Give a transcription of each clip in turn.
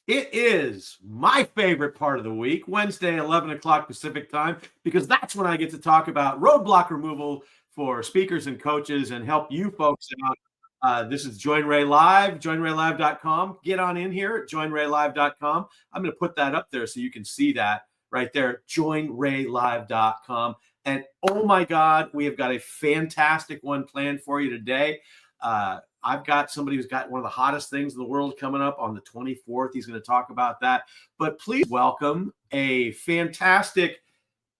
It is my favorite part of the week, Wednesday, 11 o'clock Pacific time, because that's when I get to talk about roadblock removal for speakers and coaches and help you folks out. This is Join Ray Live, joinraylive.com. Get on in here at joinraylive.com. I'm going to put that up there so you can see that right there, joinraylive.com. And oh my God, we have got a fantastic one planned for you today. I've got somebody who's got one of the hottest things in the world coming up on the 24th. He's going to talk about that. But please welcome a fantastic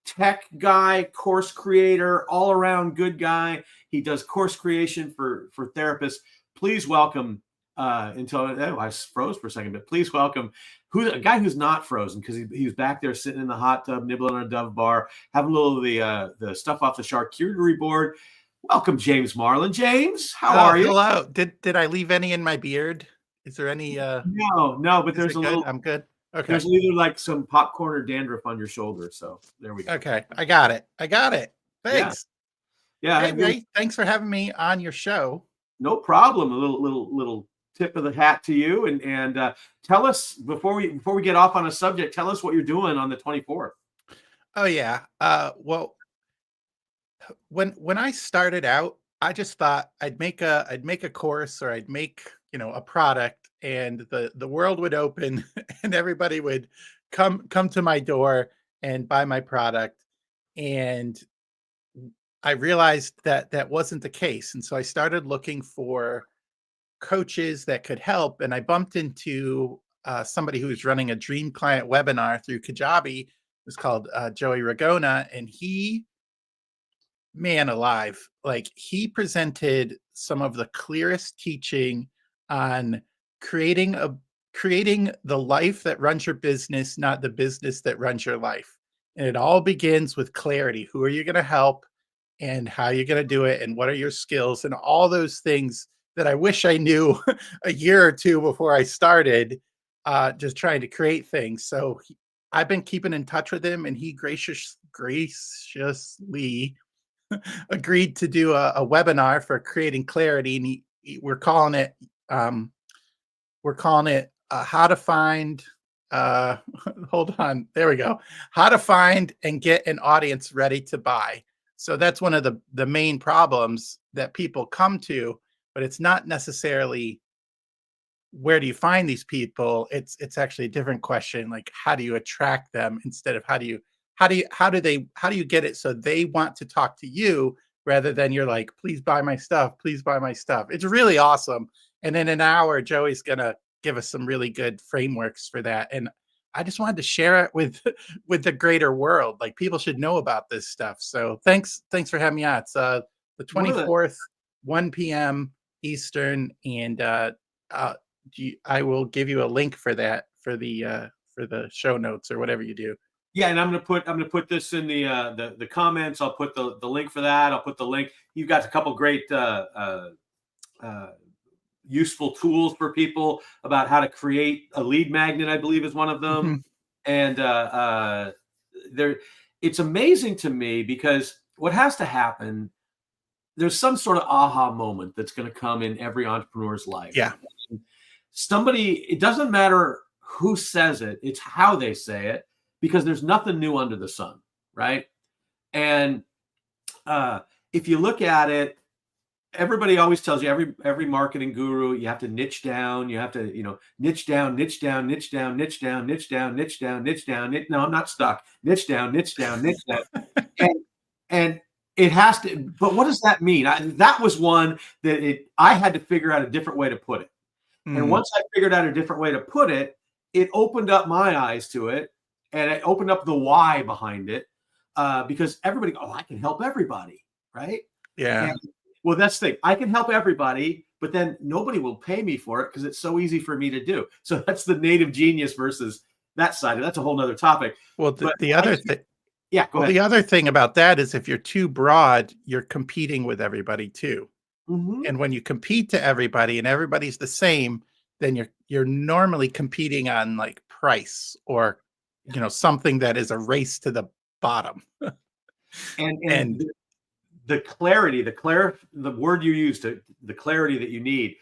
tech guy, course creator, all around good guy. He does course creation for therapists. Please welcome I froze for a second, but please welcome a guy who's not frozen because he's back there sitting in the hot tub, nibbling on a Dove bar, having a little of the stuff off the charcuterie board. Welcome, James Marland. James, how are you? Hello. Did I leave any in my beard? Is there any No, but there's a little. I'm good. Okay. There's either like some popcorn or dandruff on your shoulder. So there we go. Okay. I got it. Thanks. Yeah. Hey, Ray, thanks for having me on your show. No problem. A little tip of the hat to you, and tell us before we get off on a subject. Tell us what you're doing on the 24th. Oh yeah. Well, when I started out, I just thought I'd make a course, or I'd make a product, and the world would open and everybody would come to my door and buy my product. And I realized that wasn't the case, and so I started looking for coaches that could help. And I bumped into somebody who was running a dream client webinar through Kajabi. It was called Joey Ragona, and he, man alive, like, he presented some of the clearest teaching on creating the life that runs your business, not the business that runs your life. And it all begins with clarity. Who are you going to help, and how are you going to do it, and what are your skills, and all those things that I wish I knew a year or two before I started just trying to create things. So I've been keeping in touch with him, and he graciously agreed to do a webinar for creating clarity. And we're calling it how to find hold on, there we go, how to find and get an audience ready to buy. So that's one of the main problems that people come to, but it's not necessarily where do you find these people. It's actually a different question, like how do you attract them, instead of how do you get it so they want to talk to you, rather than you're like, please buy my stuff, please buy my stuff. It's really awesome. And in an hour, Joey's gonna give us some really good frameworks for that. And I just wanted to share it with the greater world. Like, people should know about this stuff. So thanks for having me on. It's the 24th, 1 p.m. Eastern, and I will give you a link for that for the show notes or whatever you do. Yeah, and I'm gonna put this in the comments. I'll put the link for that. I'll put the link. You've got a couple great useful tools for people about how to create a lead magnet, I believe is one of them. And it's amazing to me, because what has to happen, there's some sort of aha moment that's going to come in every entrepreneur's life. Yeah. It doesn't matter who says it, it's how they say it, because there's nothing new under the sun, right? And if you look at it, everybody always tells you, every marketing guru, you have to niche down. You have to, niche down, niche down, niche down, niche down, niche down, niche down, niche down. No, I'm not stuck. Niche down, niche down, niche down. And it has to, but what does that mean? That was one that I had to figure out a different way to put it. And once I figured out a different way to put it, it opened up my eyes to it, and it opened up the why behind it, because everybody, I can help everybody, right? Yeah. And, well, that's the thing. I can help everybody, but then nobody will pay me for it because it's so easy for me to do. So that's the native genius versus that side. That's a whole nother topic. Well, the other thing. Yeah, go ahead. The other thing about that is, if you're too broad, you're competing with everybody too. Mm-hmm. And when you compete to everybody and everybody's the same, then you're normally competing on like price, or something that is a race to the bottom. and the clarity, the word you used, the clarity that you need.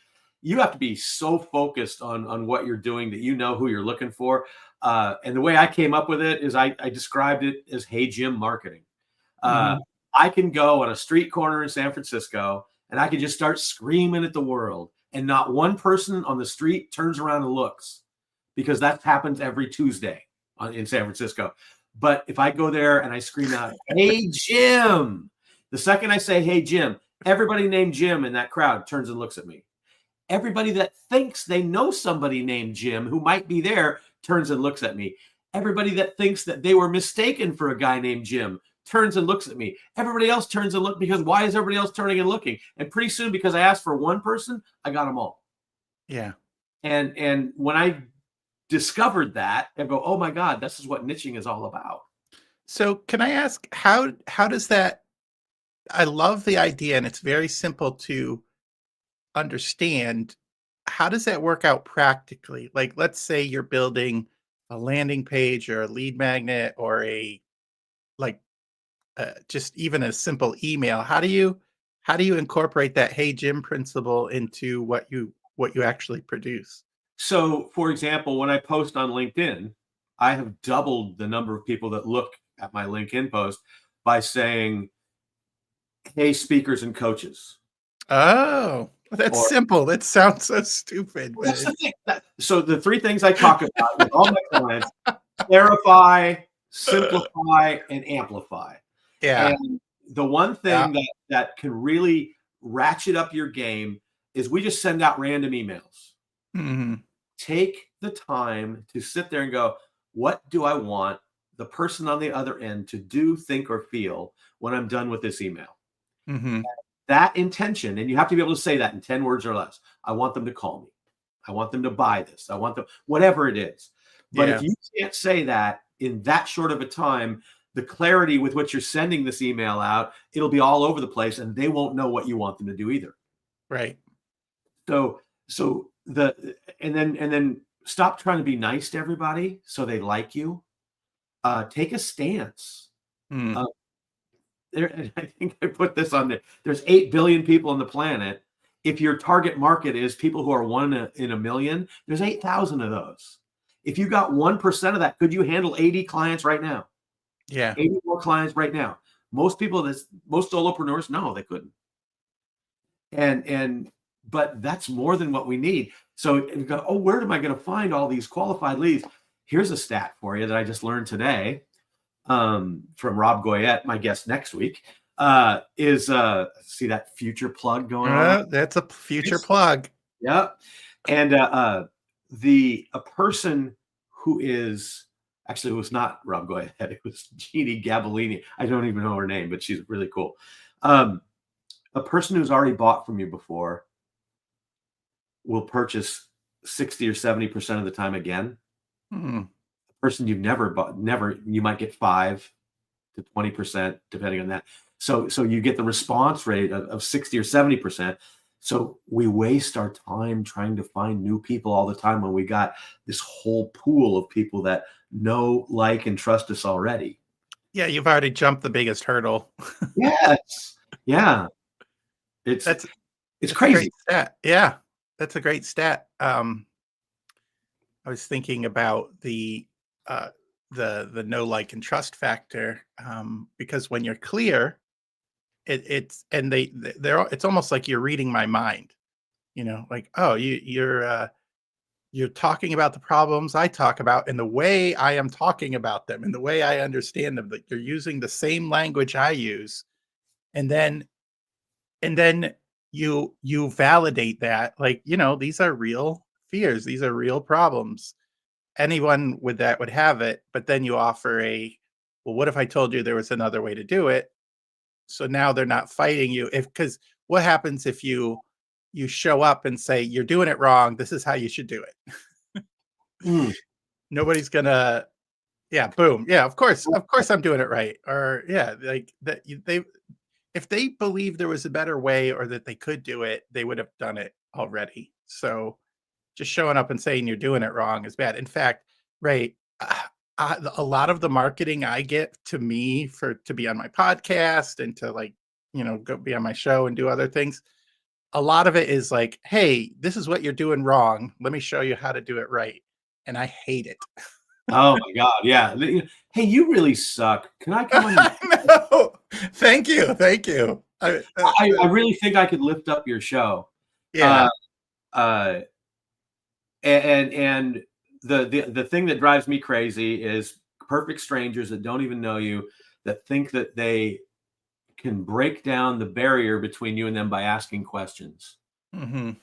you have to be so focused on what you're doing that you know who you're looking for. And the way I came up with it is I described it as "Hey Jim" marketing. Uh, Mhm. I can go on a street corner in San Francisco and I can just start screaming at the world, and not one person on the street turns around and looks, because that happens every Tuesday in San Francisco. But if I go there and I scream out, "Hey Jim," the second I say, "Hey Jim," everybody named Jim in that crowd turns and looks at me. Everybody that thinks they know somebody named Jim who might be there turns and looks at me. Everybody that thinks that they were mistaken for a guy named Jim turns and looks at me. Everybody else turns and look, because why is everybody else turning and looking? And pretty soon, because I asked for one person, I got them all. Yeah. And when I discovered that, I go, oh my God, this is what niching is all about. So can I ask how does that I love the idea and it's very simple to understand. How does that work out practically? Like let's say you're building a landing page or a lead magnet or a like just even a simple email. How do you incorporate that "Hey Jim" principle into what you actually produce? So, for example, when I post on LinkedIn, I have doubled the number of people that look at my LinkedIn post by saying, "Hey, speakers and coaches." Oh, that's Or simple. That sounds so stupid, well, but that's the thing. So the three things I talk about with all my clients: clarify, simplify, and amplify. yeah, And the one yeah. thing that can really ratchet up your game is we just send out random emails. Mhm, Take the time to sit there and go, what do I want the person on the other end to do, think, or feel when I'm done with this email? mhm. That intention, and you have to be able to say that in 10 words or less. I want them to call me. I want them to buy this. I want them, whatever it is. But if Yeah, you can't say that in that short of a time, the clarity with which you're sending this email out, it'll be all over the place and they won't know what you want them to do either. right. So and then stop trying to be nice to everybody so they like you. Take a stance. Mm, Uh, and I think I put this on there. There's 8 billion people on the planet. If your target market is people who are one in a million, there's 8,000 of those. If you got 1% of that, could you handle 80 clients right now? yeah, 80 more clients right now. Most solopreneurs, no, they couldn't. And but that's more than what we need. So you go, oh, where am I going to find all these qualified leads? Here's a stat for you that I just learned today, from Rob Goyette, my guest next week. Is See that future plug going on? that's a future Yes. plug. Yep. And a person who is actually, it was not Rob Goyette, it was Jeannie Gabellini. I don't even know her name, but she's really cool. Um, a person who's already bought from you before will purchase 60 or 70% of the time again. Mm, A person you've never bought, never, you might get 5 to 20%, depending on that. So you get the response rate of 60 or 70%. So we waste our time trying to find new people all the time when we got this whole pool of people that know, like, and trust us already. yeah, you've already jumped the biggest hurdle. Yes. Yeah. It's That's it's that's a crazy. great stat. Yeah, that's a great stat. I was thinking about uh, the know, like, and trust factor, because when you're clear, it's and they're it's almost like you're reading my mind. Like, oh, you're talking about the problems I talk about in the way I am talking about them, in the way I understand them. That you're using the same language I use, and then you validate that, like, these are real fears, these are real problems. Anyone with that would have it, but then you offer well, what if I told you there was another way to do it? So now they're not fighting you. If Because what happens if you show up and say you're doing it wrong, this is how you should do it? Mm. Nobody's gonna, yeah, boom, yeah, of course I'm doing it right. Or yeah, like that, they if they believe there was a better way or that they could do it, they would have done it already. So just showing up and saying you're doing it wrong is bad. In fact, right, a lot of the marketing I get to me for to be on my podcast and to, like, go be on my show and do other things, a lot of it is like, "Hey, this is what you're doing wrong. Let me show you how to do it right." And I hate it. Oh my god, yeah. Hey, you really suck. Can I come on your No. Thank you, thank you. I really think I could lift up your show. Uh, Yeah. uh, and the thing that drives me crazy is perfect strangers that don't even know you, that think that they can break down the barrier between you and them by asking questions. Mhm.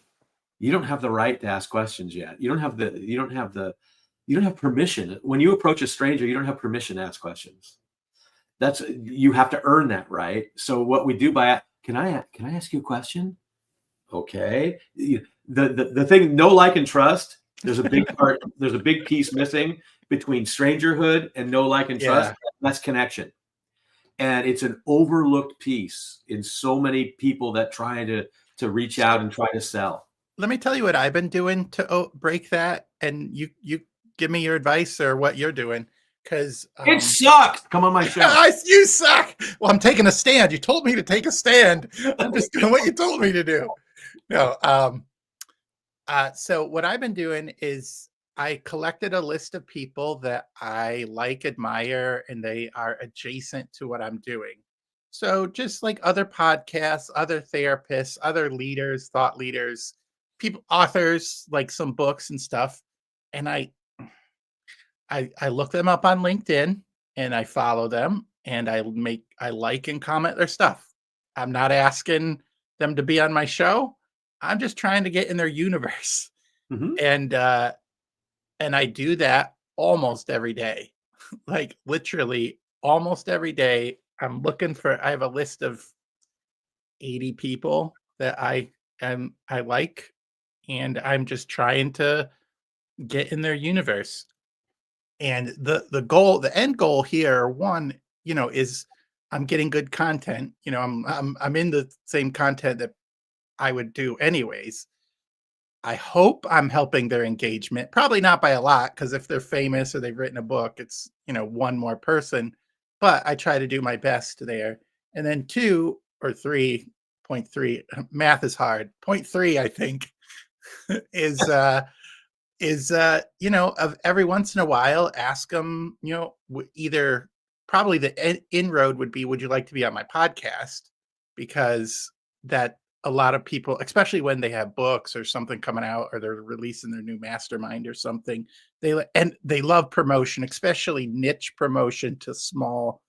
You don't have the right to ask questions yet. You don't have permission. When you approach a stranger, you don't have permission to ask questions. That's you have to earn that right. So what we do by can I ask you a question? Okay. The thing, no like and trust, there's a big part, there's a big piece missing between strangerhood and no like and trust. Yeah. That's connection. And it's an overlooked piece in so many people that try to reach out So, and try to sell. let me tell you what I've been doing to break that, and you give me your advice or what you're doing, 'cause, It sucks. Come on my show. You suck. Well, I'm taking a stand. You told me to take a stand. I'm just doing what you told me to do. No, so what I've been doing is I collected a list of people that I like, admire, and they are adjacent to what I'm doing. So just like other podcasts, other therapists, other leaders, thought leaders, people, authors, like some books and stuff. And I look them up on LinkedIn and I follow them and I like and comment their stuff. I'm not asking them to be on my show. I'm just trying to get in their universe. Mhm. And I do that almost every day. Like literally almost every day. I have a list of 80 people that I like, and I'm just trying to get in their universe. And the end goal here, one, is I'm getting good content. I'm in the same content that I would do anyways. I hope I'm helping their engagement. Probably not by a lot, because if they're famous or they've written a book, it's, one more person. But I try to do my best there. And then 2 or 3.3, math is hard. Point 3, I think, is of every once in a while ask them, either probably the inroad would be, would you like to be on my podcast? Because that a lot of people, especially when they have books or something coming out or they're releasing their new mastermind or something, and they love promotion, especially niche promotion to small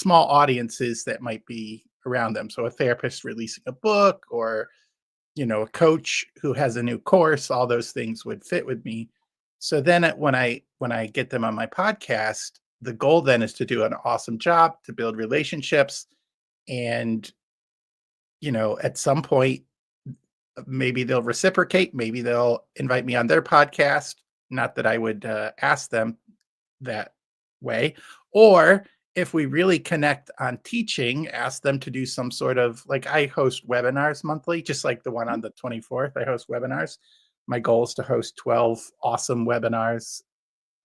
audiences that might be around them. So a therapist releasing a book, or a coach who has a new course, all those things would fit with me. So then when I get them on my podcast, the goal then is to do an awesome job, to build relationships, and at some point maybe they'll reciprocate, maybe they'll invite me on their podcast. Not that I would ask them that way. Or if we really connect on teaching, ask them to do some sort of, like, I host webinars monthly, just like the one on the 24th. I host webinars. My goal is to host 12 awesome webinars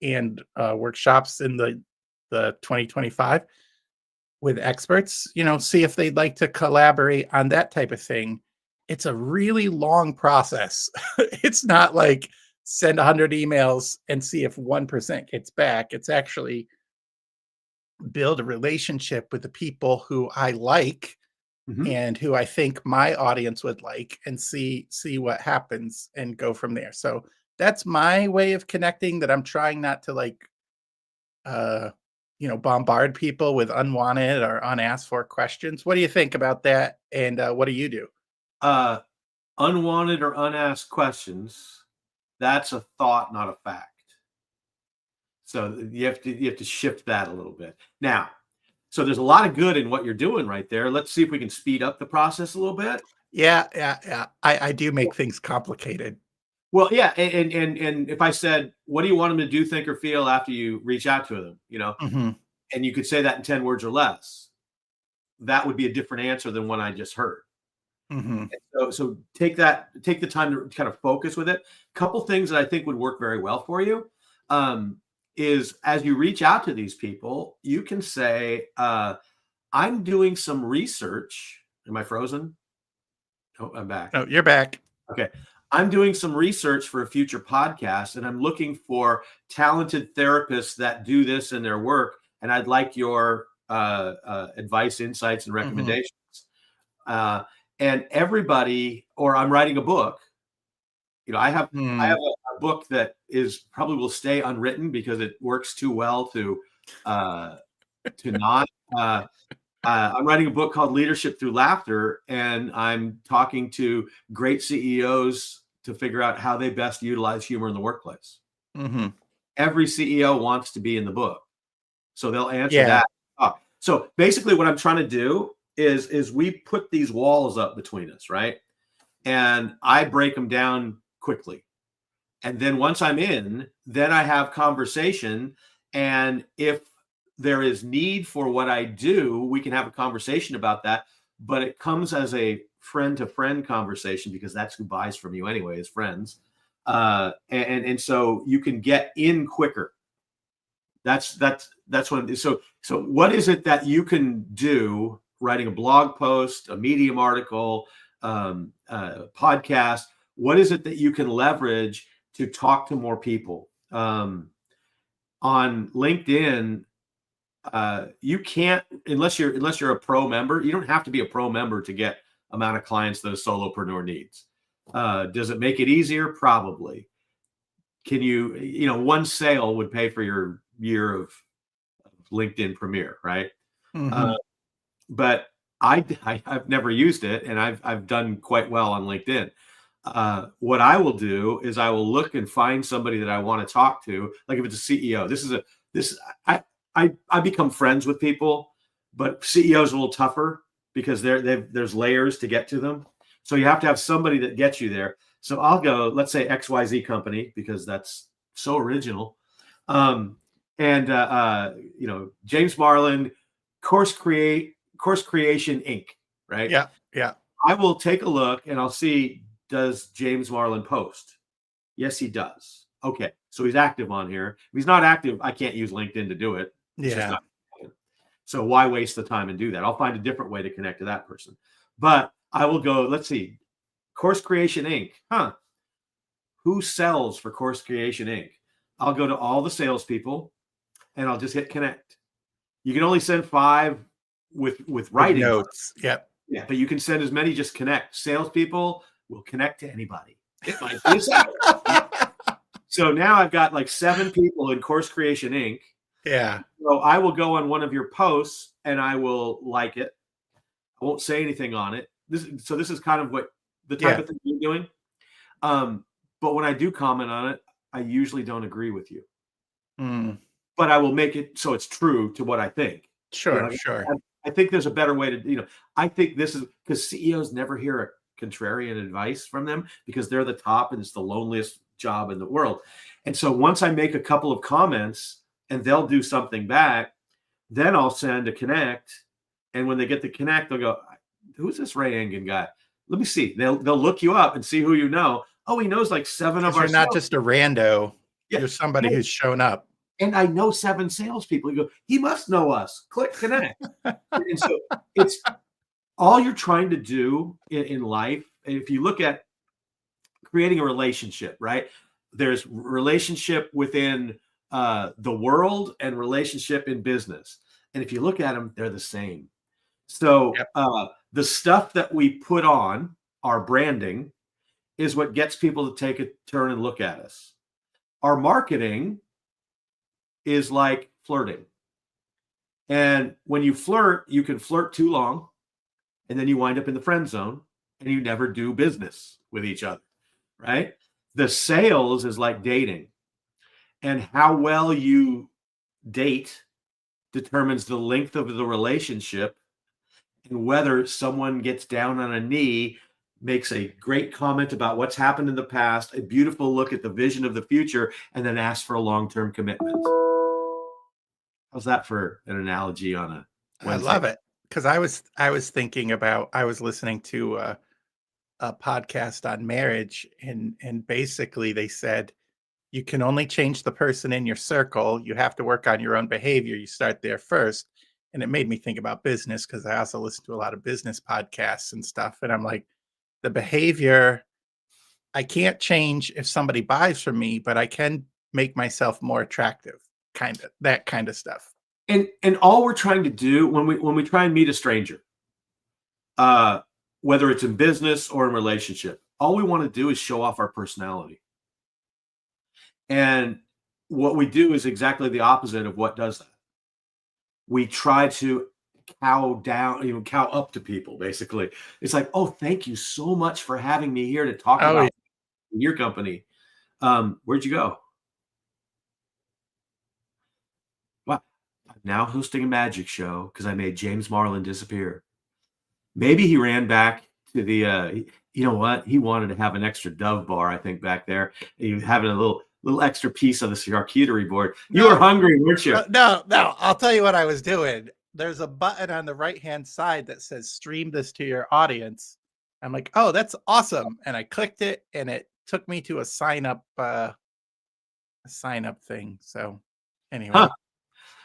and workshops in the 2025 with experts, see if they'd like to collaborate on that type of thing. It's a really long process. It's not like send 100 emails and see if 1% gets back. It's actually build a relationship with the people who I like Mhm. and who I think my audience would like, and see what happens and go from there. So that's my way of connecting, that I'm trying not to, like, uh bombard people with unwanted or unasked for questions. What do you think about that? And what do you do? Uh, Unwanted or unasked questions, that's a thought, not a fact. So you have to shift that a little bit. Now, so there's a lot of good in what you're doing right there. Let's see if we can speed up the process a little bit. Yeah, yeah, yeah. I do make things complicated. Well, yeah, and if I said, "What do you want them to do, think, or feel after you reach out to them?" Hmm. And you could say that in 10 words or less, that would be a different answer than what I just heard. Hmm. So take the time to kind of focus with it. Couple things that I think would work very well for you, um, is as you reach out to these people, you can say, "I'm doing some research." Am I frozen? Oh, I'm back. Oh, you're back. Okay. I'm doing some research for a future podcast, and I'm looking for talented therapists that do this in their work. And I'd like your advice, insights, and Mhm. recommendations. Uh, and everybody, or I'm writing a book. I have Mm. a book that is probably will stay unwritten because it works too well uh, to not. I'm writing a book called Leadership Through Laughter, and I'm talking to great CEOs to figure out how they best utilize humor in the workplace. Mhm. Every CEO wants to be in the book, so they'll answer Yeah. that. So basically, what I'm trying to do is we put these walls up between us, right? And I break them down quickly. And then once I'm in, then I have conversation. And if there is need for what I do, we can have a conversation about that. But it comes as a friend to friend conversation because that's who buys from you anyway, is friends. And so you can get in quicker. That's what it is. So what is it that you can do writing a blog post, a Medium article, podcast? What is it that you can leverage to talk to more people? On LinkedIn, you can't unless you're a pro member. You don't have to be a pro member to get amount of clients that a solopreneur needs. Does it make it easier? Probably. Can one sale would pay for your year of LinkedIn Premiere, right? Uh, Mhm. but I've never used it, and I've done quite well on LinkedIn. What I will do is I will look and find somebody that I want to talk to. Like if it's a CEO, this I become friends with people, but CEOs are a little tougher because there's layers to get to them. So you have to have somebody that gets you there. So I'll go, let's say XYZ company, because that's so original. Um, and James Marland, Course Creation Inc. Right? Yeah. Yeah. I will take a look and I'll see, does James Marland post? Yes, he does. Okay, so he's active on here. If he's not active, I can't use LinkedIn to do it. It's just Yeah. not. So why waste the time and do that? I'll find a different way to connect to that person. But I will go, let's see, Course Creation Inc. Huh? Who sells for Course Creation Inc.? I'll go to all the salespeople and I'll just hit connect. You can only send 5 with With writing. notes. Yep. Yeah, but you can send as many, just connect. Salespeople will connect to anybody. It might be a sale. So now I've got like 7 people in Course Creation Inc. Yeah. So I will go on one of your posts and I will like it. I won't say anything on it. This is kind of what the type Yeah. of thing you're doing. But when I do comment on it, I usually don't agree with you. Mm. But I will make it so it's true to what I think. Sure. Like, Sure. I think there's a better way to. I think this is because CEOs never hear a contrarian advice from them because they're the top and it's the loneliest job in the world. And so once I make a couple of comments and they'll do something back, then I'll send a connect. And when they get the connect, they'll go, "Who's this Ray Engen guy? Let me see." They'll look you up and see who you know. Oh, he knows like 7 of Because our you're not sales. just a rando. Yeah. You're somebody who's shown up. And I know 7 salespeople. You go, he must know us. Click connect. And so it's all you're trying to do in life. If you look at creating a relationship, right? There's relationship within the world and relationship in business. And if you look at them, they're the same. So Yep. the stuff that we put on our branding is what gets people to take a turn and look at us. Our marketing is like flirting. And when you flirt, you can flirt too long and then you wind up in the friend zone and you never do business with each other, right? The sales is like dating, and how well you date determines the length of the relationship and whether someone gets down on a knee, makes a great comment about what's happened in the past, a beautiful look at the vision of the future, and then asks for a long-term commitment. How's that for an analogy on a I Wednesday? love it because I was thinking about I was listening to a podcast on marriage and basically they said you can only change the person in your circle. You have to work on your own behavior. You start there first. And it made me think about business because I also listen to a lot of business podcasts and stuff. And I'm like, the behavior I can't change if somebody buys from me, but I can make myself more attractive, that kind of stuff. And all we're trying to do when we try and meet a stranger, uh, whether it's in business or in relationship, all we want to do is show off our personality. And what we do is exactly the opposite of what does that. We try to cow up to people, basically. It's like, oh, thank you so much for having me here to talk Oh, yeah. about your company. Where'd you go? Well, I'm now hosting a magic show because I made James Marland disappear. Maybe he ran back to you know what? He wanted to have an extra Dove bar, I think, back there. He was having a little extra piece of the charcuterie board. You No, were hungry, weren't you? no. I'll tell you what I was doing. There's a button on the right-hand side that says stream this to your audience. I'm like, oh, that's awesome. And I clicked it and it took me to a sign up thing. So anyway. Huh.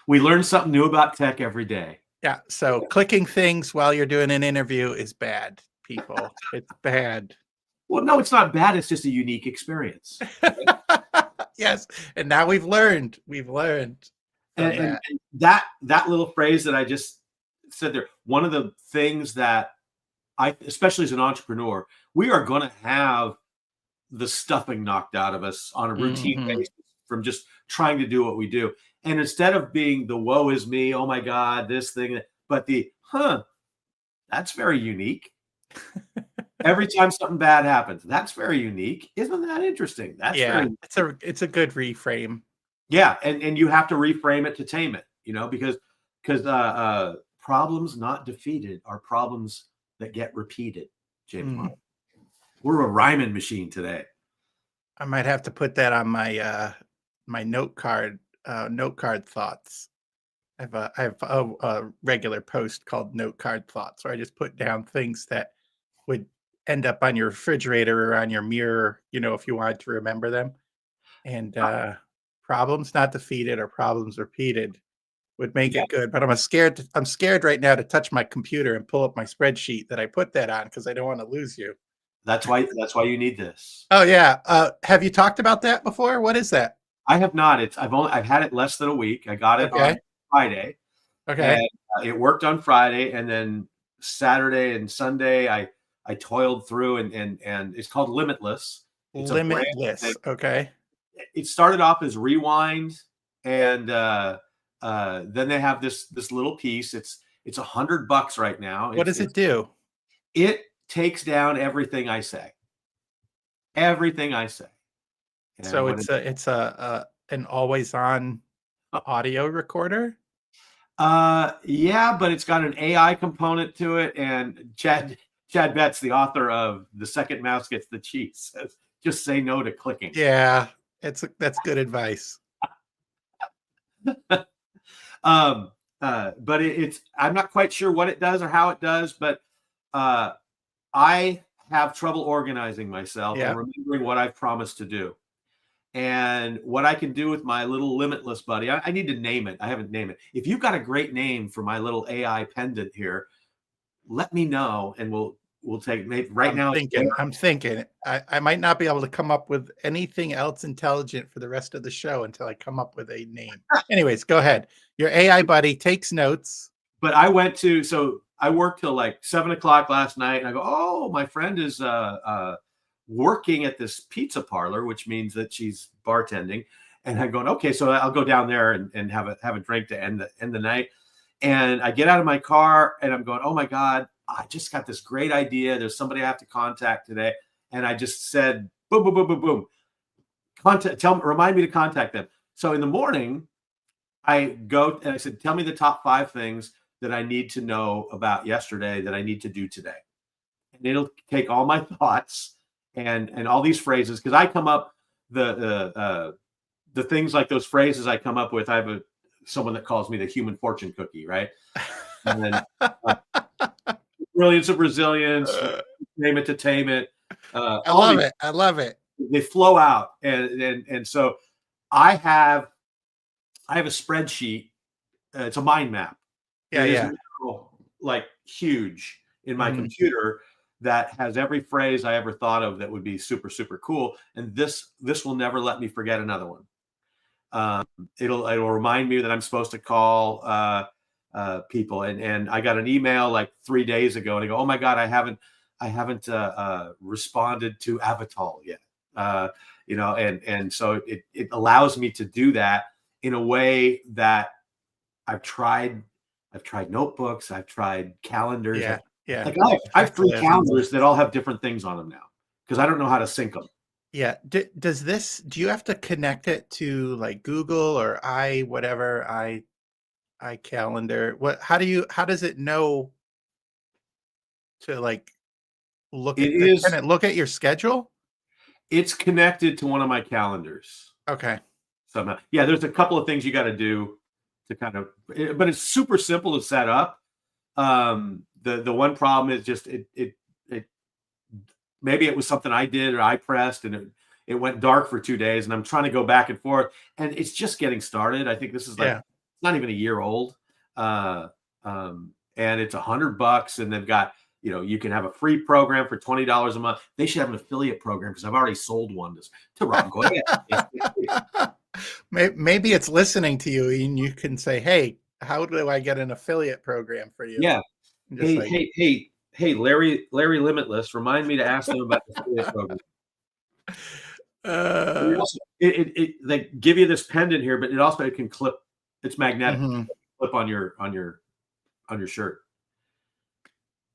We learn something new about tech every day. Yeah. So clicking things while you're doing an interview is bad, people. It's bad. Well, no, it's not bad. It's just a unique experience. Yes. And now we've learned. We've learned. And that little phrase that I just said there, one of the things that especially as an entrepreneur, we are going to have the stuffing knocked out of us on a routine basis from just trying to do what we do. And instead of being the woe is me, oh my God, this thing, but that's very unique. Every time something bad happens, that's very unique. Isn't that interesting? It's a good reframe. Yeah, and you have to reframe it to tame it, because problems not defeated are problems that get repeated. James, we're a rhyming machine today. I might have to put that on my my note card thoughts. I have a regular post called note card thoughts, where I just put down things that would end up on your refrigerator or on your mirror, if you wanted to remember them. And problems not defeated or problems repeated would make it good. But I'm scared right now to touch my computer and pull up my spreadsheet that I put that on because I don't want to lose you. That's why you need this. Oh yeah. Have you talked about that before? What is that? I have not. I've had it less than a week. I got it on Friday. Okay. And it worked on Friday, and then Saturday and Sunday I toiled through and it's called Limitless. It's Limitless. Okay. It started off as Rewind, and then they have this little piece. It's $100 right now. What does it do? It takes down everything I say. Everything I say. And so it's an always on audio recorder. Yeah, but it's got an AI component to it, and Chad Betts, the author of The Second Mouse Gets the Cheese, says just say no to clicking. Yeah, that's good advice. But I'm not quite sure what it does or how it does, but I have trouble organizing myself and remembering what I've promised to do. And what I can do with my little Limitless buddy, I need to name it. I haven't named it. If you've got a great name for my little AI pendant here, let me know, and we'll take maybe right now. I'm thinking. I might not be able to come up with anything else intelligent for the rest of the show until I come up with a name. Anyways, go ahead. Your AI buddy takes notes. But I worked till like 7:00 last night, and I go, oh, my friend is working at this pizza parlor, which means that she's bartending. And I'm going, okay, so I'll go down there and have a drink to end the night. And I get out of my car and I'm going, oh my God, I just got this great idea. There's somebody I have to contact today. And I just said, boom, boom, boom, boom, boom. Remind me to contact them. So in the morning, I go and I said, tell me the top 5 things that I need to know about yesterday that I need to do today. And it'll take all my thoughts and all these phrases, because I come up the things like those phrases I come up with. I have someone that calls me the human fortune cookie, right? And then brilliance of resilience, name it to tame it. I love it. They flow out, and so I have a spreadsheet. It's a mind map. Yeah. Like huge in my computer that has every phrase I ever thought of that would be super, super cool. And this will never let me forget another one. It'll remind me that I'm supposed to call people. And I got an email like 3 days ago, and I go, oh my God, I haven't responded to Avatar yet. And so it allows me to do that in a way that I've tried notebooks, I've tried calendars. Yeah. Yeah. Like I have 3 Checklist. calendars that all have different things on them now because I don't know how to sync them. Yeah. Do you have to connect it to like Google or iCalendar? How does it know to like It can is it look at your schedule? it's connected to one of my calendars Okay. somehow. Yeah, there's a couple of things you got to do to kind of, but it's super simple to set up. The one problem is just it maybe it was something I did or I pressed and it went dark for 2 days, and I'm trying to go back and forth, and it's just getting started. I think this is like Yeah. it's not even a year old, and it's $100, and they've got you can have a free program for $20 a month. They should have an affiliate program because I've already sold one to Rob. Go ahead. Maybe it's listening to you and you can say, hey, how do I get an affiliate program for you? Yeah. And just Hey, Larry Limitless, remind me to ask them about the affiliate program. They give you this pendant here, but it can clip. It's magnetic. Mhm. Clip on your shirt.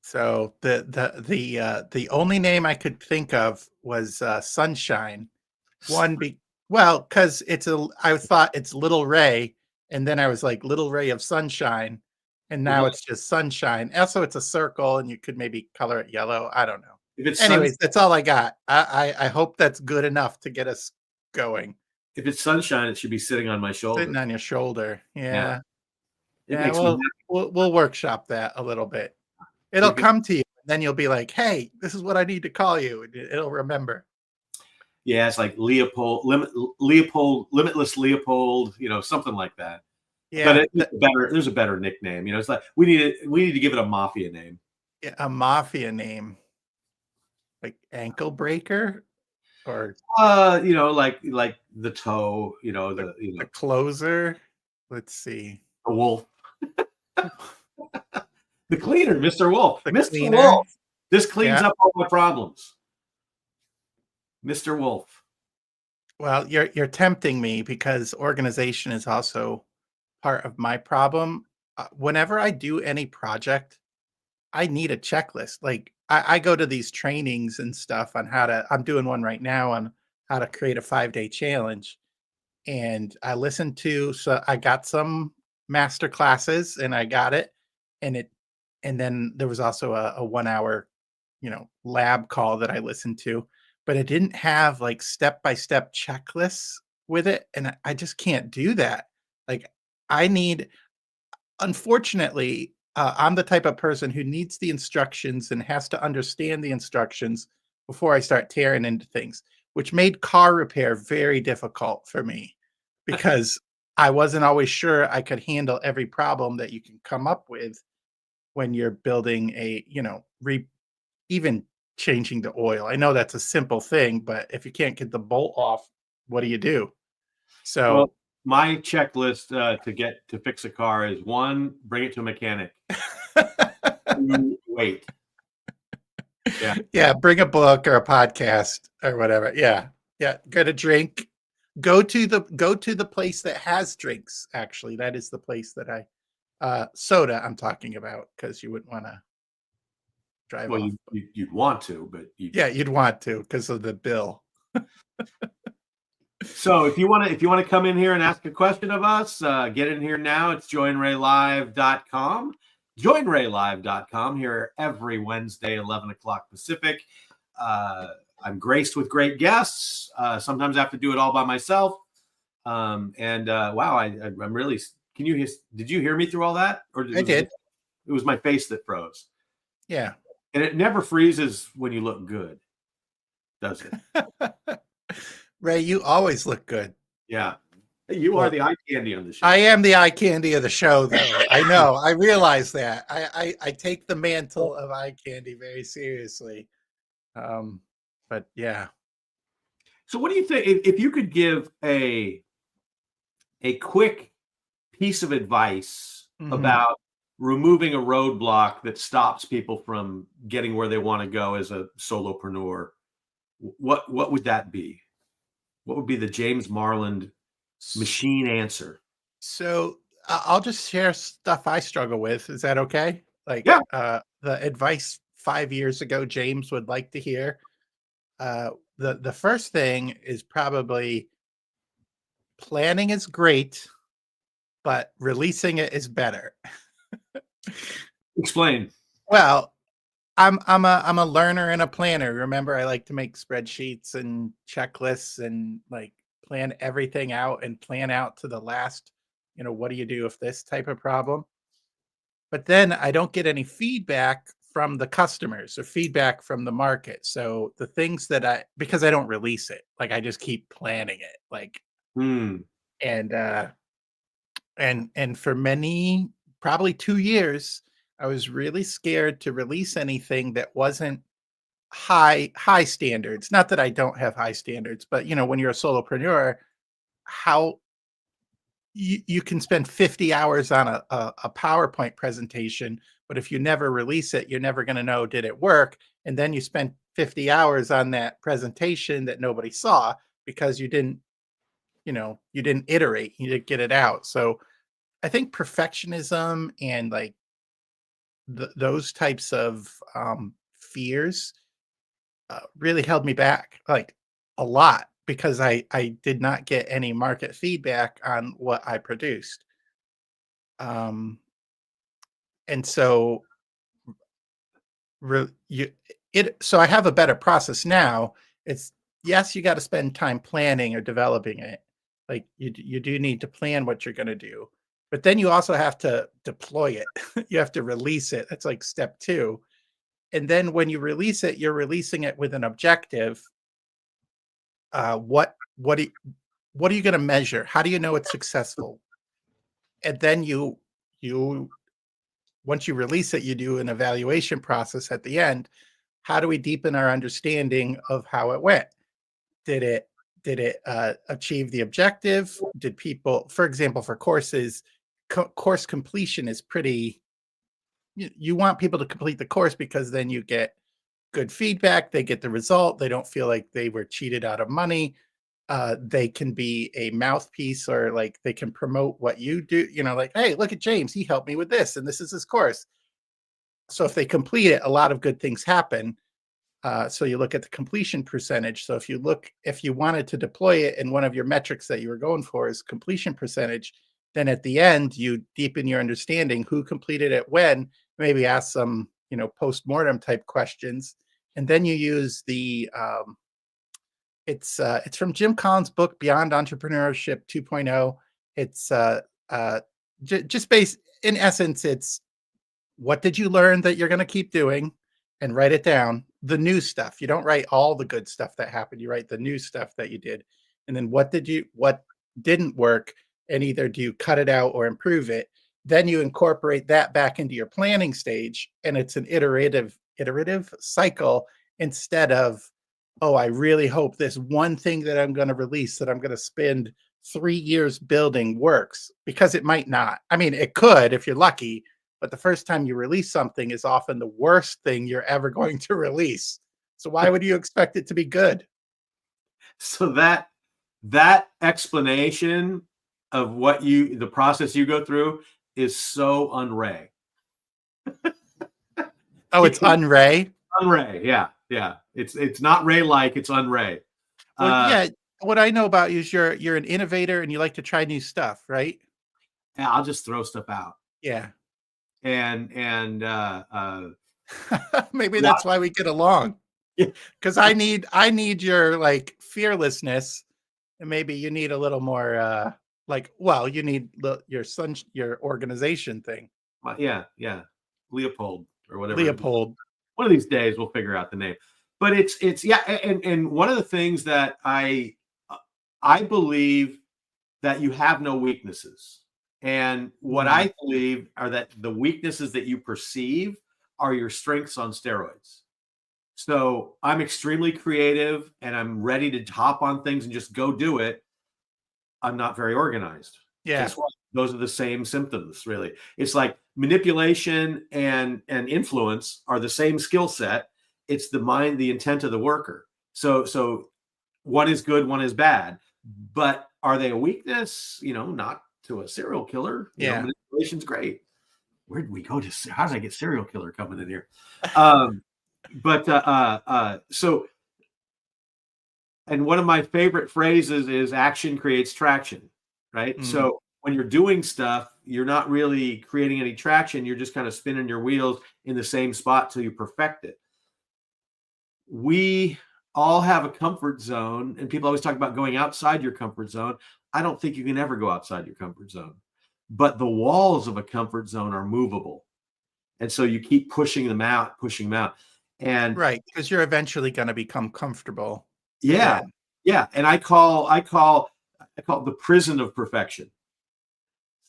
So the only name I could think of was Sunshine. Because I thought it's Little Ray, and then I was like Little Ray of Sunshine, and now Well, it's just Sunshine. Also, it's a circle, and you could maybe color it yellow. I don't know. if it's Anyways, that's all I got. I hope that's good enough to get us going. if it's sunshine, it should be sitting on my shoulder. Sitting on your shoulder. Yeah. It Yeah. makes me Well, happy. we'll workshop that a little bit. It'll come to you, and then you'll be like, "Hey, this is what I need to call you." And it'll remember. Yeah, it's like Limitless Leopold, something like that. Yeah, But there's a better nickname. It's like we need to give it a mafia name. yeah, a mafia name, like Ankle Breaker or Like the toe, the Closer. Let's see, the wolf. The cleaner, Mr. Wolf. the Mr. Cleaner. Wolf. This cleans Yeah. up all my problems. Mr. Wolf. Well, you're tempting me because organization is also part of my problem. Whenever I do any project, I need a checklist. Like I go to these trainings and stuff on I'm doing one right now on how to create a 5-day challenge. And so I got some master classes and I got it. And then there was also a 1 hour, lab call that I listened to, but it didn't have like step-by-step checklists with it. And I just can't do that. Like I need Unfortunately, I'm the type of person who needs the instructions and has to understand the instructions before I start tearing into things, which made car repair very difficult for me because I wasn't always sure I could handle every problem that you can come up with when you're building even changing the oil. I know that's a simple thing, but if you can't get the bolt off, what do you do? Well, So my checklist to fix a car is 1, bring it to a mechanic. 2, wait. Yeah. Yeah, bring a book or a podcast or whatever. Yeah. Yeah, get a drink. Go to the place that has drinks, actually. That is the place that soda I'm talking about, because you wouldn't want to drive Well, off. you'd want to, but Yeah, you'd want to because of the bill. So if you want to come in here and ask a question of us, get in here now. It's joinraylive.com. Joinraylive.com here every Wednesday, 11 o'clock Pacific. I'm graced with great guests. Sometimes I have to do it all by myself. Wow, I'm really. Did you hear me through all that? I did. It was my face that froze. Yeah. And it never freezes when you look good, does it? Ray, you always look good. Yeah. You are Well, the eye candy on the show. I am the eye candy of the show, though. I know. I realize that. I take the mantle of eye candy very seriously. Um, but yeah. So what do you think if you could give a quick piece of advice Mhm. about removing a roadblock that stops people from getting where they want to go as a solopreneur, what would that be? What would be the James Marland machine answer? So I'll just share stuff I struggle with. Is that okay? Like Yeah. the advice 5 years ago, James would like to hear. The first thing is probably planning is great, but releasing it is better. Explain. Well, I'm a learner and a planner. Remember, I like to make spreadsheets and checklists and like plan everything out and plan out to the last, what do you do if this type of problem? But then I don't get any feedback from the customers or feedback from the market. So the things that because I don't release it, like I just keep planning it, like Hmm. and and for many, probably 2 years, I was really scared to release anything that wasn't high standards. Not that I don't have high standards, but when you're a solopreneur, how you can spend 50 hours on a PowerPoint presentation, but if you never release it, you're never going to know did it work. And then you spent 50 hours on that presentation that nobody saw because you didn't iterate, you didn't get it out. So I think perfectionism and like those types of fears really held me back, like a lot, because I did not get any market feedback on what I produced. Um, and so re- you so I have a better process now. It's yes, you got to spend time planning or developing it. Like you do need to plan what you're going to do, but then you also have to deploy it. You have to release it. That's like step two. And then when you release it, you're releasing it with an objective. What are you going to measure? How do you know it's successful? And then you once you release it, you do an evaluation process at the end. How do we deepen our understanding of how it went? Did it achieve the objective? Did people, for example, for courses, course completion is pretty. You want people to complete the course because then you get good feedback. They get the result. They don't feel like they were cheated out of money. They can be a mouthpiece, or like they can promote what you do. Like, hey, look at James. He helped me with this, and this is his course. So if they complete it, a lot of good things happen. So you look at the completion percentage. So if you wanted to deploy it and one of your metrics that you were going for is completion percentage, then at the end, you deepen your understanding who completed it when, maybe ask some, post-mortem type questions. And then you use it's from Jim Collins' book, Beyond Entrepreneurship 2.0. It's just based, in essence, it's what did you learn that you're going to keep doing, and write it down. The new stuff. You don't write all the good stuff that happened. You write the new stuff that you did. And then what didn't work, and either do you cut it out or improve it. Then you incorporate that back into your planning stage, and it's an iterative cycle, instead of, oh, I really hope this one thing that I'm going to release, that I'm going to spend 3 years building, works, because it might not. I mean, it could if you're lucky, but the first time you release something is often the worst thing you're ever going to release. So why would you expect it to be good? So that explanation of the process you go through is so unray. Oh, it's Because unray. unray, yeah, yeah. It's not Ray like, it's unray. Well, Uh yeah. What I know about you is you're an innovator and you like to try new stuff, right? yeah, I'll just throw stuff out. Yeah. And Maybe yeah, that's why we get along. yeah. Because I need your like fearlessness, and maybe you need a little more like, well, you need your organization thing. Yeah, yeah. Leopold or whatever. Leopold. One of these days we'll figure out the name. But it's yeah, and one of the things that I believe that you have no weaknesses. And what I believe are that the weaknesses that you perceive are your strengths on steroids. So I'm extremely creative and I'm ready to hop on things and just go do it. I'm not very organized. Yeah. Guess what? Those are the same symptoms, really. It's like manipulation and influence are the same skill set. It's the mind, the intent of the worker. So one is good, one is bad. But are they a weakness? Not to a serial killer. Yeah. Manipulation's great. Where did we go to? How did I get serial killer coming in here? So, and one of my favorite phrases is action creates traction, right? So when you're doing stuff, you're not really creating any traction. You're just kind of spinning your wheels in the same spot till you perfect it. We all have a comfort zone, and people always talk about going outside your comfort zone. I don't think you can ever go outside your comfort zone, but the walls of a comfort zone are movable. And so you keep pushing them out. And right, because you're eventually going to become comfortable. Yeah. again. Yeah. And I call it the prison of perfection.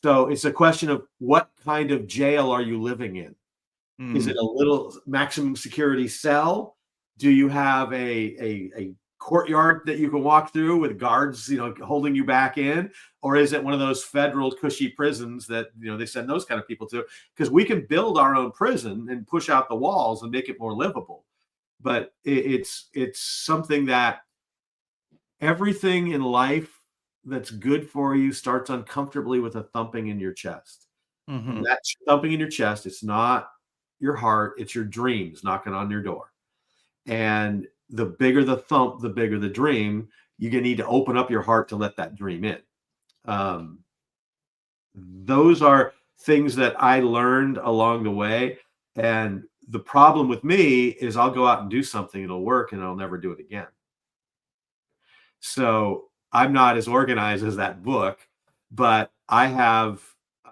So it's a question of what kind of jail are you living in? Is it a little maximum security cell? Do you have a courtyard that you can walk through with guards, holding you back in? Or is it one of those federal cushy prisons that, they send those kind of people to? Because we can build our own prison and push out the walls and make it more livable. But it's something that everything in life that's good for you starts uncomfortably with a thumping in your chest. And that's thumping in your chest. It's not your heart, it's your dreams knocking on your door. And the bigger the thump, the bigger the dream. You're going to need to open up your heart to let that dream in. Those are things that I learned along the way. And the problem with me is I'll go out and do something, it'll work, and I'll never do it again. So I'm not as organized as that book, but I have,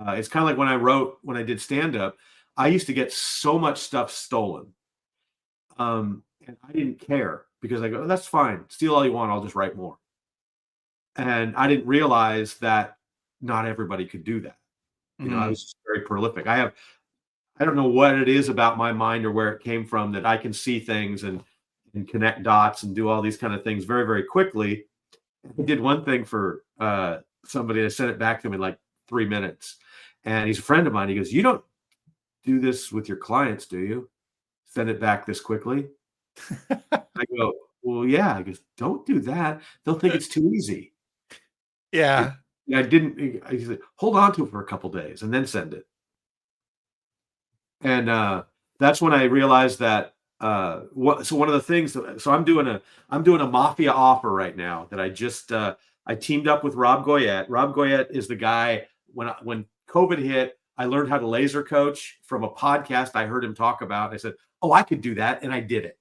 it's kind of like when I did stand-up, I used to get so much stuff stolen. And I didn't care because I go, that's fine. Steal all you want. I'll just write more. And I didn't realize that not everybody could do that. I was just very prolific. I don't know what it is about my mind or where it came from that I can see things and connect dots and do all these kind of things very, very quickly. I did one thing for somebody. I sent it back to him in like 3 minutes. And he's a friend of mine. He goes, you don't do this with your clients, do you? Send it back this quickly? I go, well, yeah. I goes, don't do that. They'll think it's too easy. Yeah. I didn't. I said, hold on to it for a couple days and then send it. And that's when I realized that. So one of the things. So I'm doing a mafia offer right now that I teamed up with Rob Goyette. Rob Goyette is the guy. When COVID hit, I learned how to laser coach from a podcast I heard him talk about. I said, oh, I could do that. And I did it.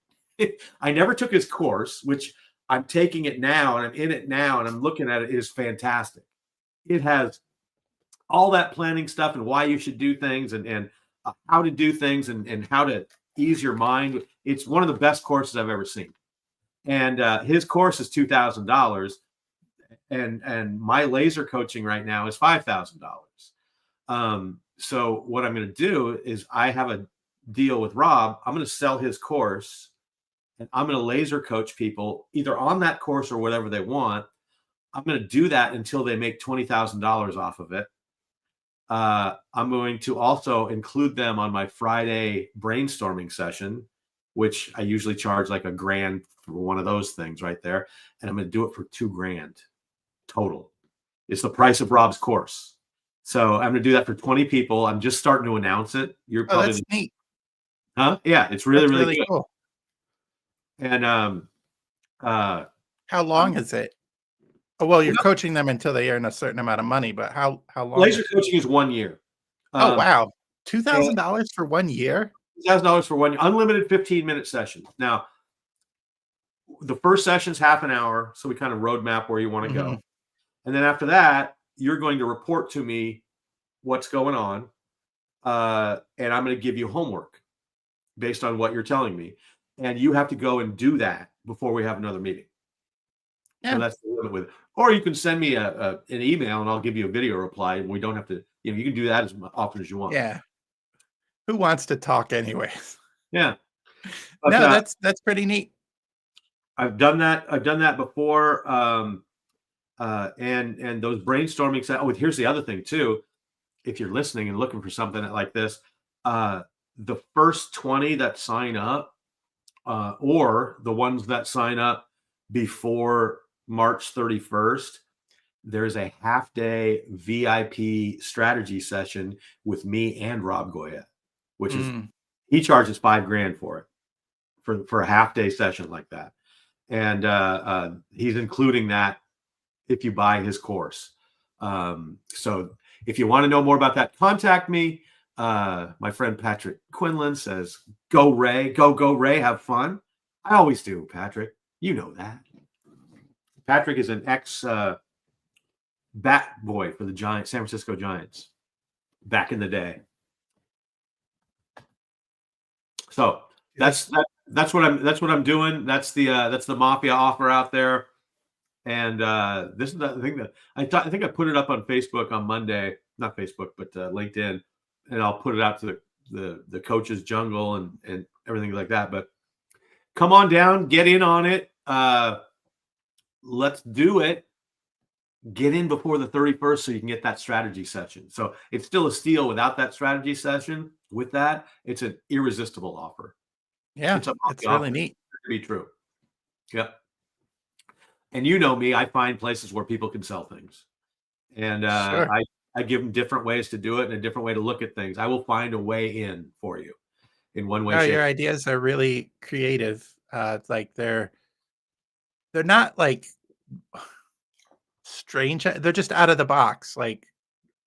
I never took his course, which I'm taking it now and I'm in it now and I'm looking at it. It is fantastic. It has all that planning stuff and why you should do things and how to do things and how to ease your mind. It's one of the best courses I've ever seen. And his course is $2,000. And my laser coaching right now is $5,000. So what I'm going to do is I have a deal with Rob. I'm going to sell his course and I'm going to laser coach people either on that course or whatever they want. I'm going to do that until they make $20,000 off of it. I'm going to also include them on my Friday brainstorming session, which I usually charge like $1,000 for one of those things right there. And I'm going to do it for $2,000 total. It's the price of Rob's course. So I'm going to do that for 20 people. I'm just starting to announce it. You're probably that's neat. Huh? Yeah, it's really, That's really good. cool. And how long is it? Oh, well, you're coaching them until they earn a certain amount of money, but how long? Laser coaching is 1 year. Oh, wow. $2,000 for 1 year? $2,000 for 1 year. Unlimited 15-minute sessions. Now, the first session's half an hour, so we kind of roadmap where you want to go. And then after that, you're going to report to me what's going on, and I'm going to give you homework based on what you're telling me. And you have to go and do that before we have another meeting. Yeah. So that's the limit with it. Or you can send me an email and I'll give you a video reply. And we don't have to, you can do that as often as you want. Yeah. Who wants to talk anyways? Yeah. But No, that's pretty neat. I've done that. I've done that before. And those brainstorming. Here's the other thing too. If you're listening and looking for something like this, the first 20 that sign up, or the ones that sign up before March 31st, there's a half-day VIP strategy session with me and Rob Goya, which is he charges $5,000 for it for a half-day session like that, and he's including that if you buy his course. So if you want to know more about that, contact me. My friend Patrick Quinlan says, "Go Ray, go Ray, have fun." I always do, Patrick. You know that. Patrick is an ex bat boy for the San Francisco Giants back in the day. So that's what I'm doing. That's the Mafia offer out there. And this is the thing that I think I put it up on Facebook on Monday, not Facebook, but LinkedIn, and I'll put it out to the coaches jungle and everything like that. But come on down, get in on it. Let's do it. Get in before the 31st so you can get that strategy session. So it's still a steal without that strategy session. With that, it's an irresistible offer. Yeah, it's really neat. To be true. Yep. And you know me, I find places where people can sell things. And Sure. I give them different ways to do it and a different way to look at things. I will find a way in for you in one way. No, your ideas are really creative. Like they're not like strange. They're just out of the box, like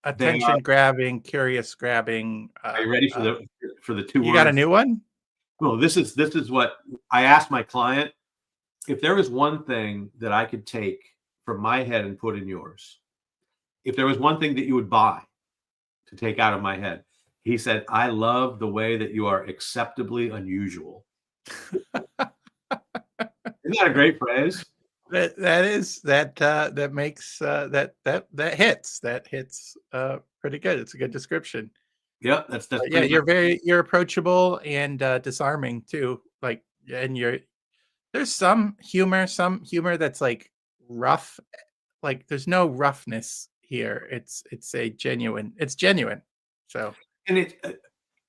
attention grabbing, curious grabbing. Are you ready for the two words? You got a new one? No, this is what I asked my client. If there was one thing that I could take from my head and put in yours, if there was one thing that you would buy to take out of my head, he said, "I love the way that you are acceptably unusual." Isn't that a great phrase? That makes that hits pretty good. It's a good description. Yep, that's yeah. You're approachable and disarming too. Like, and there's some humor that's like rough. Like there's no roughness here. It's genuine. So, and it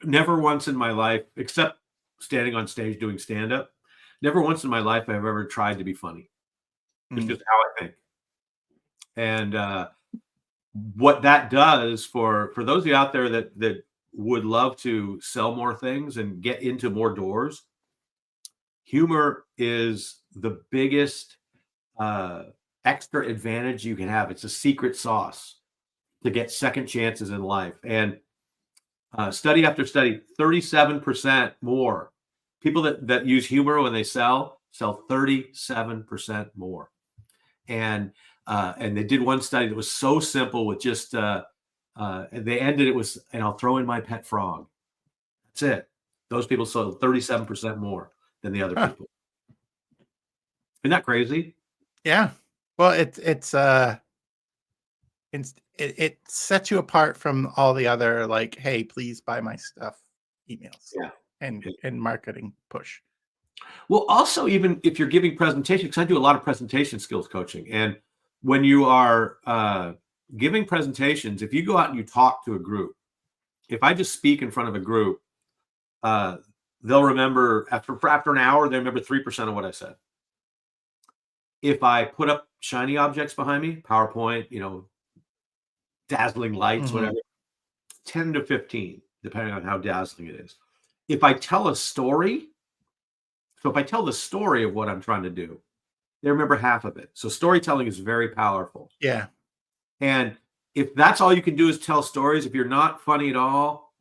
never once in my life, except standing on stage doing stand-up, never once in my life I've ever tried to be funny. It's just how I think. And what that does for those of you out there that would love to sell more things and get into more doors, humor is the biggest extra advantage you can have. It's a secret sauce to get second chances in life. And study after study, 37% more people that use humor when they sell 37% more. And they did one study that was so simple with just they ended it with, and I'll throw in my pet frog. That's it. Those people sold 37% more than the other people. Isn't that crazy? Yeah. Well, it sets you apart from all the other, like, hey, please buy my stuff emails. Yeah. And marketing push. Well, also, even if you're giving presentations, because I do a lot of presentation skills coaching, and when you are giving presentations, if you go out and you talk to a group, if I just speak in front of a group, they'll remember after an hour, they remember 3% of what I said. If I put up shiny objects behind me, PowerPoint, dazzling lights, whatever, 10 to 15, depending on how dazzling it is. If I tell a story, so if I tell the story of what I'm trying to do, they remember half of it. So storytelling is very powerful. Yeah. And if that's all you can do is tell stories, if you're not funny at all,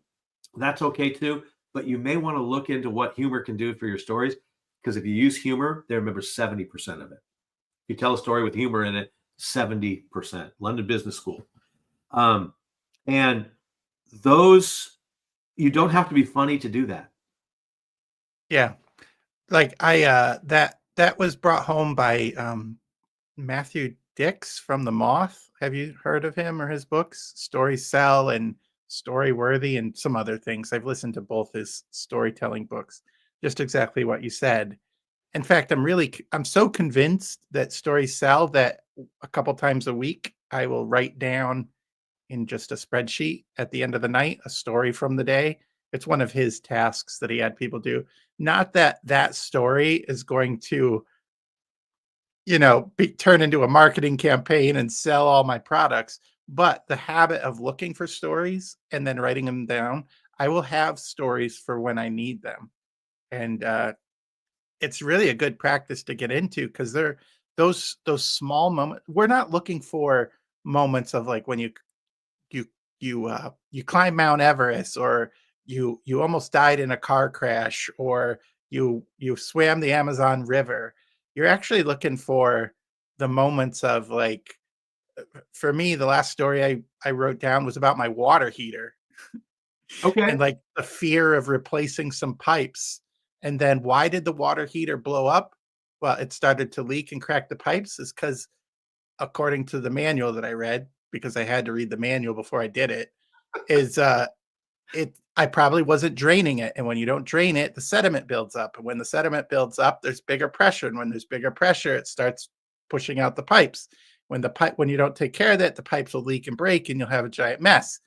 that's okay too. But you may want to look into what humor can do for your stories, because if you use humor, they remember 70% of it. If you tell a story with humor in it, 70%. London Business School. And those, you don't have to be funny to do that. Yeah. Like that was brought home by Matthew Dix from The Moth. Have you heard of him or his books? Story Cell and Story Worthy and some other things. I've listened to both his storytelling books. Just exactly what you said. In fact, I'm so convinced that stories sell that a couple times a week I will write down in just a spreadsheet at the end of the night a story from the day. It's one of his tasks that he had people do. Not that that story is going to, turn into a marketing campaign and sell all my products, but the habit of looking for stories and then writing them down, I will have stories for when I need them. And it's really a good practice to get into because they're those small moments. We're not looking for moments of like when you you climb Mount Everest, or you almost died in a car crash, or you swam the Amazon River. You're actually looking for the moments of like, for me, the last story I wrote down was about my water heater and Okay. like the fear of replacing some pipes. And then why did the water heater blow up? Well, it started to leak and crack the pipes is because, according to the manual that I read, because I had to read the manual before I did it, is I probably wasn't draining it. And when you don't drain it, the sediment builds up. And when the sediment builds up, there's bigger pressure. And when there's bigger pressure, it starts pushing out the pipes. When you don't take care of that, the pipes will leak and break and you'll have a giant mess.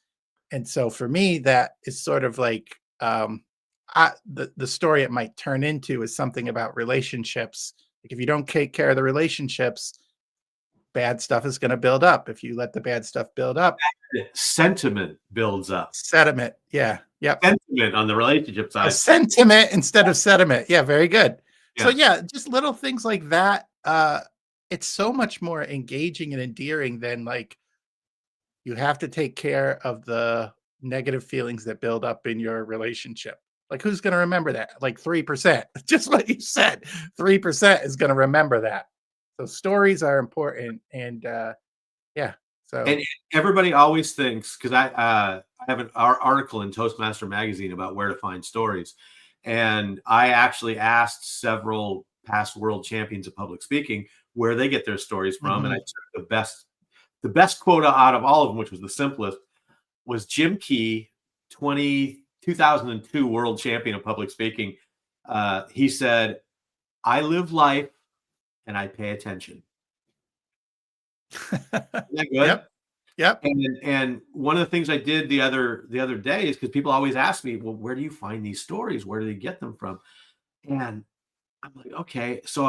And so for me, that is sort of like the story it might turn into is something about relationships. Like if you don't take care of the relationships, bad stuff is going to build up. If you let the bad stuff build up, Sentiment builds up. sediment. Yeah. Yep. Sentiment on the relationship A side. sentiment instead of sediment. Yeah. Very good. So Yeah. yeah, just little things like that. It's so much more engaging and endearing than like you have to take care of the negative feelings that build up in your relationship. Like who's going to remember that? Like 3%. Just what you said. 3% is going to remember that. So stories are important, and yeah. So And everybody always thinks, because I have an article in Toastmaster magazine about where to find stories, and I actually asked several past world champions of public speaking where they get their stories from, and I mhm. took the best quote out of all of them, which was the simplest, was Jim Key, 2002 world champion of public speaking. He said, "I live life and I pay attention." Isn't that good? Yep. Yep. And one of the things I did the other day is because people always ask me, "Well, where do you find these stories? Where do they get them from?" And I'm like, "Okay." So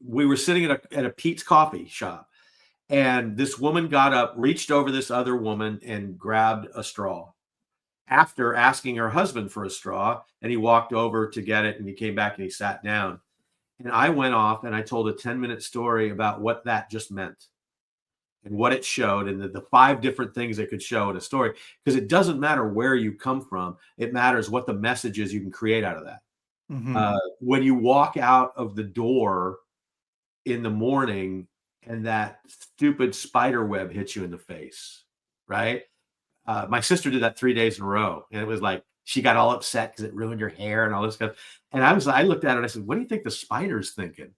we were sitting at a Pete's coffee shop, and this woman got up, reached over this other woman, and grabbed a straw after asking her husband for a straw, and he walked over to get it, and he came back and he sat down. And I went off and I told a 10-minute story about what that just meant and what it showed, and the five different things it could show in a story, because it doesn't matter where you come from, it matters what the message is you can create out of that. Mhm. When you walk out of the door in the morning and that stupid spider web hits you in the face, right? My sister did that 3 days in a row, and it was like she got all upset because it ruined her hair and all this stuff. And I looked at her and I said, "What do you think the spider's thinking?"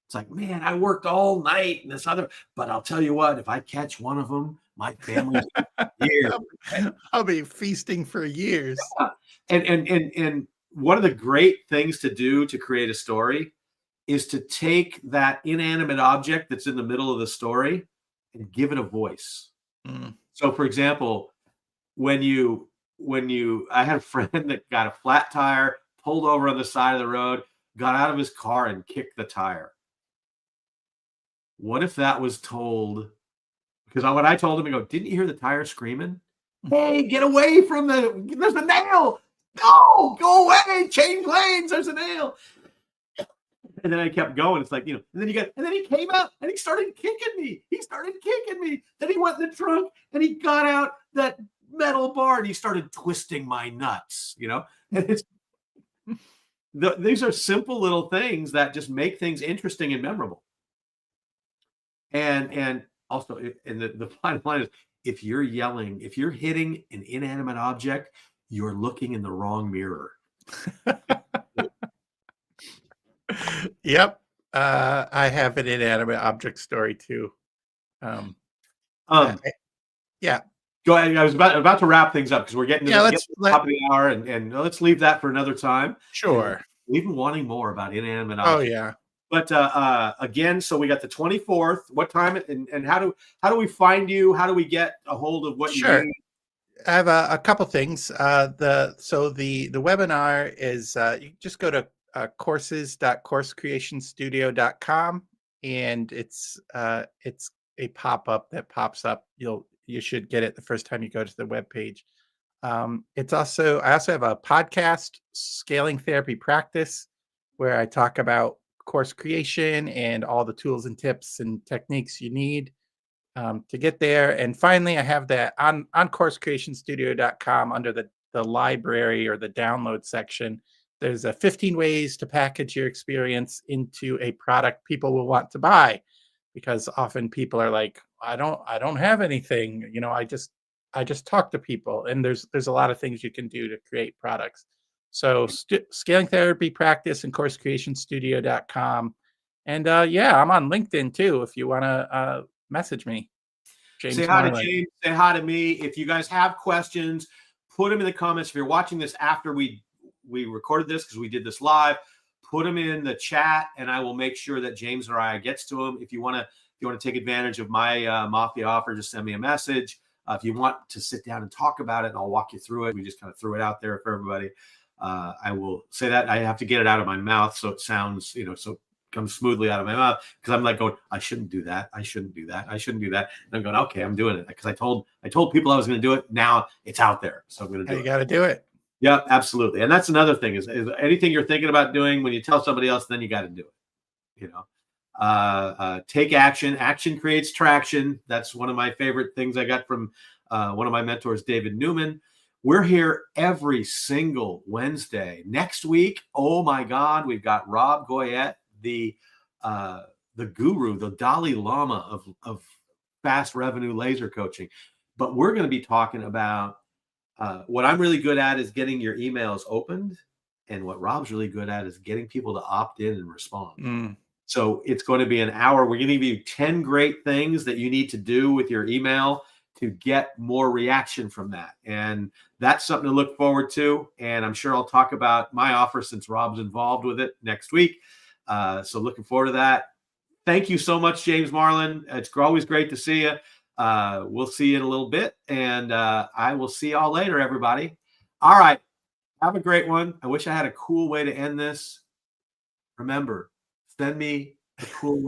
It's like, "Man, I worked all night and this other, but I'll tell you what, if I catch one of them, my family's here." I'll I'll be feasting for years. And one of the great things to do to create a story is to take that inanimate object that's in the middle of the story and give it a voice. Mm. So, for example, when you I had a friend that got a flat tire, pulled over on the side of the road, got out of his car and kicked the tire. What if that was told? Because when I told him, I go, "Didn't you hear the tire screaming? Hey, get away from there's a nail. No, go away, change lanes, there's a nail." And then I kept going. It's like, and then he came out and he started kicking me. He started kicking me. Then he went in the trunk and he got out that metal bar and he started twisting my nuts. And these are simple little things that just make things interesting and memorable. And also, and the final line is, if you're yelling, if you're hitting an inanimate object, you're looking in the wrong mirror. Yep. I have an inanimate object story too. Um, I, Um, I- yeah, Go ahead. I was about to wrap things up because we're getting to yeah. the Let's getting to the let top of the hour, and let's leave that for another time. And sure. even wanting more about inanimate Oh objects. yeah, But again, so we got the 24th. What time and how do we find you? How do we get a hold of what you sure. need? I have a couple things. The webinar is you just go to courses.coursecreationstudio.com, and it's a pop up that pops up. You should get it the first time you go to the web page. It's also I also have a podcast, Scaling Therapy Practice, where I talk about course creation and all the tools and tips and techniques you need to get there. And finally, I have that on coursecreationstudio.com under the library or the download section. There's a 15 ways to package your experience into a product people will want to buy, because often people are like, I don't have anything. I just talk to people, and there's a lot of things you can do to create products. So scaling therapy practice and coursecreationstudio.com. And yeah, I'm on LinkedIn too if you want to message me, Say James hi to Marland. James. Say hi to me. If you guys have questions, put them in the comments. If you're watching this after we recorded this because we did this live, put them in the chat, and I will make sure that James or I gets to them. If you want to take advantage of my Mafia offer, just send me a message. If you want to sit down and talk about it, and I'll walk you through it. We just kind of threw it out there for everybody. I will say that I have to get it out of my mouth so it sounds, so comes smoothly out of my mouth, because I'm like going, I shouldn't do that. I shouldn't do that. I shouldn't do that. And I'm going, okay, I'm doing it because I told people I was going to do it. Now it's out there, so I'm going to do You it. got to do it. Yeah, absolutely. And that's another thing is anything you're thinking about doing, when you tell somebody else, then you got to do it. Take action. Action creates traction. That's one of my favorite things I got from one of my mentors, David Newman. We're here every single Wednesday. Next week, oh my God, we've got Rob Goyette, the guru, the Dalai Lama of fast revenue laser coaching. But we're going to be talking about what I'm really good at is getting your emails opened, and what Rob's really good at is getting people to opt in and respond. Mm. So it's going to be an hour. We're going to give you 10 great things that you need to do with your email to get more reaction from that. And that's something to look forward to. And I'm sure I'll talk about my offer since Rob's involved with it next week. So looking forward to that. Thank you so much, James Marland. It's always great to see you. We'll see you in a little bit. And I will see y'all later, everybody. All right. Have a great one. I wish I had a cool way to end this. Remember, send me a cool